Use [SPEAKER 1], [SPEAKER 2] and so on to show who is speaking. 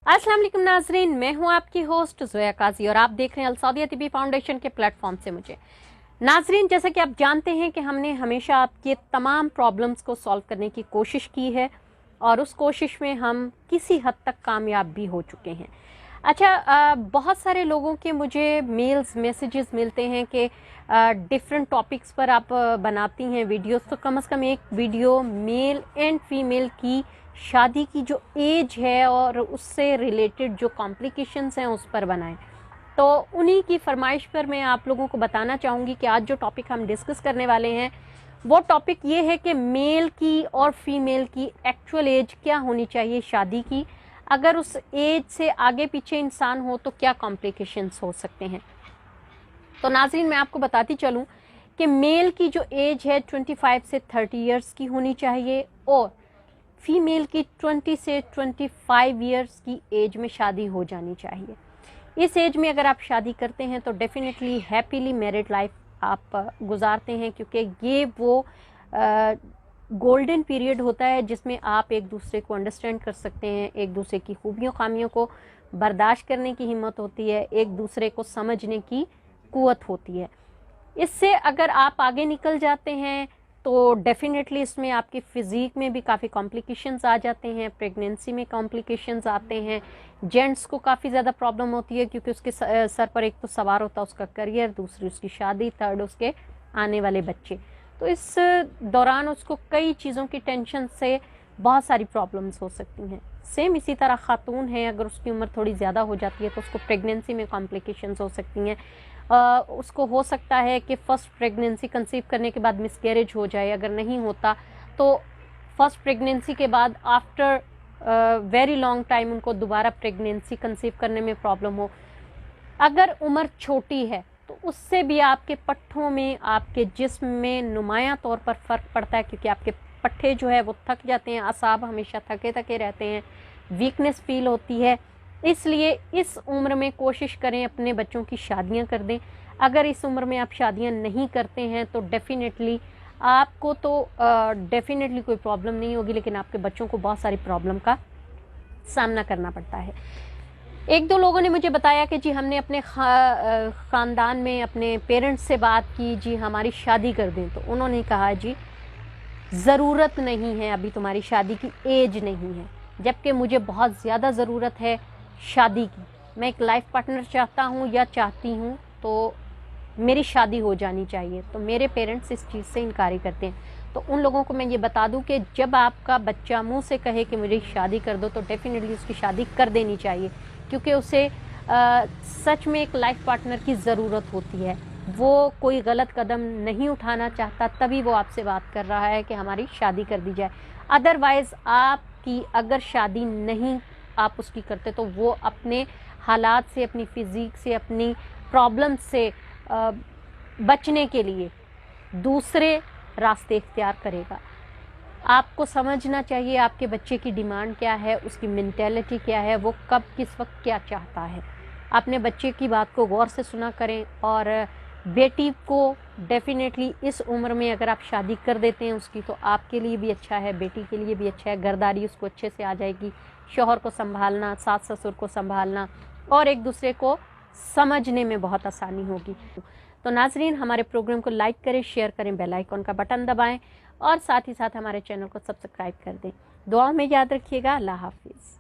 [SPEAKER 1] अस्सलाम वालेकुम नाजरीन, मैं हूं आपकी होस्ट ज़ोया काजी और आप देख रहे हैं अल सऊदिया तिबी फाउंडेशन के प्लेटफॉर्म से मुझे। नाजरीन, जैसा कि आप जानते हैं कि हमने हमेशा आपके तमाम प्रॉब्लम्स को सॉल्व करने की कोशिश की है और उस कोशिश में हम किसी हद तक कामयाब भी हो चुके हैं। अच्छा, बहुत सारे लोगों के मुझे मेल्स मैसेजेस मिलते हैं कि डिफरेंट टॉपिक्स पर आप बनाती हैं वीडियोस, तो कम से कम एक वीडियो मेल एंड फीमेल की शादी की जो एज है और उससे रिलेटेड जो कॉम्प्लिकेशंस हैं उस पर बनाएं। तो उन्हीं की फरमाइश पर मैं आप लोगों को बताना चाहूँगी कि आज जो टॉपिक हम डिस्कस करने वाले हैं वो टॉपिक ये है कि मेल की और फीमेल की एक्चुअल एज क्या होनी चाहिए शादी की। अगर उस एज से आगे पीछे इंसान हो तो क्या कॉम्प्लिकेशंस हो सकते हैं। तो नाज़रीन, मैं आपको बताती चलूँ कि मेल की जो एज है 25 से 30 इयर्स की होनी चाहिए और फीमेल की 20 से 25 इयर्स की एज में शादी हो जानी चाहिए। इस एज में अगर आप शादी करते हैं तो डेफिनेटली हैप्पीली मैरिड लाइफ आप गुजारते हैं, क्योंकि ये वो गोल्डन पीरियड होता है जिसमें आप एक दूसरे को अंडरस्टैंड कर सकते हैं, एक दूसरे की खूबियों खामियों को बर्दाश्त करने की हिम्मत होती है, एक दूसरे को समझने की कुव्वत होती है। इससे अगर आप आगे निकल जाते हैं तो डेफिनेटली इसमें आपकी फ़िज़ीक में भी काफ़ी कॉम्प्लिकेशंस आ जाते हैं, प्रेगनेंसी में कॉम्प्लिकेशंस आते हैं। जेंट्स को काफ़ी ज़्यादा प्रॉब्लम होती है क्योंकि उसके सर पर एक तो सवार होता है उसका करियर, दूसरी उसकी शादी, थर्ड उसके आने वाले बच्चे। तो इस दौरान उसको कई चीज़ों की टेंशन से बहुत सारी प्रॉब्लम्स हो सकती हैं। सेम इसी तरह ख़ातून है, अगर उसकी उम्र थोड़ी ज़्यादा हो जाती है तो उसको प्रेगनेंसी में कॉम्प्लिकेशंस हो सकती हैं। उसको हो सकता है कि फ़र्स्ट प्रेगनेंसी कंसीव करने के बाद मिसकैरेज हो जाए, अगर नहीं होता तो फर्स्ट प्रेगनेंसी के बाद आफ्टर वेरी लॉन्ग टाइम उनको दोबारा प्रेगनेंसी कंसीव करने में प्रॉब्लम हो। अगर उम्र छोटी है तो उससे भी आपके पट्ठों में, आपके जिस्म में नुमायां तौर पर फ़र्क पड़ता है, क्योंकि आपके पट्ठे जो है वो थक जाते हैं, असाब हमेशा थके थके रहते हैं, वीकनेस फील होती है। इसलिए इस उम्र में कोशिश करें अपने बच्चों की शादियां कर दें। अगर इस उम्र में आप शादियां नहीं करते हैं तो डेफिनेटली आपको तो डेफिनेटली कोई प्रॉब्लम नहीं होगी, लेकिन आपके बच्चों को बहुत सारी प्रॉब्लम का सामना करना पड़ता है। एक दो लोगों ने मुझे बताया कि जी हमने अपने ख़ानदान में अपने पेरेंट्स से बात की, जी हमारी शादी कर दें। तो उन्होंने कहा जी ज़रूरत नहीं है, अभी तुम्हारी शादी की एज नहीं है, जबकि मुझे बहुत ज़्यादा ज़रूरत है शादी की। मैं एक लाइफ पार्टनर चाहता हूँ या चाहती हूँ, तो मेरी शादी हो जानी चाहिए। तो मेरे पेरेंट्स इस चीज़ से इनकारी करते हैं। तो उन लोगों को मैं ये बता दूं कि जब आपका बच्चा मुंह से कहे कि मुझे शादी कर दो तो डेफिनेटली उसकी शादी कर देनी चाहिए, क्योंकि उसे सच में एक लाइफ पार्टनर की ज़रूरत होती है। वो कोई गलत कदम नहीं उठाना चाहता, तभी वो आपसे बात कर रहा है कि हमारी शादी कर दी जाए। अदरवाइज़ आपकी अगर शादी नहीं आप उसकी करते तो वो अपने हालात से, अपनी फ़िज़ीक से, अपनी प्रॉब्लम से बचने के लिए दूसरे रास्ते इख्तियार करेगा। आपको समझना चाहिए आपके बच्चे की डिमांड क्या है, उसकी मेंटालिटी क्या है, वो कब किस वक्त क्या चाहता है। अपने बच्चे की बात को गौर से सुना करें। और बेटी को डेफिनेटली इस उम्र में अगर आप शादी कर देते हैं उसकी, तो आपके लिए भी अच्छा है, बेटी के लिए भी अच्छा है। घरदारी उसको अच्छे से आ जाएगी, शौहर को संभालना, सास ससुर को संभालना और एक दूसरे को समझने में बहुत आसानी होगी। तो नाजरीन, हमारे प्रोग्राम को लाइक करें, शेयर करें, बेल आइकॉन का बटन दबाएं और साथ ही साथ हमारे चैनल को सब्सक्राइब कर दें। दुआ में याद रखिएगा। अल्लाह हाफिज़।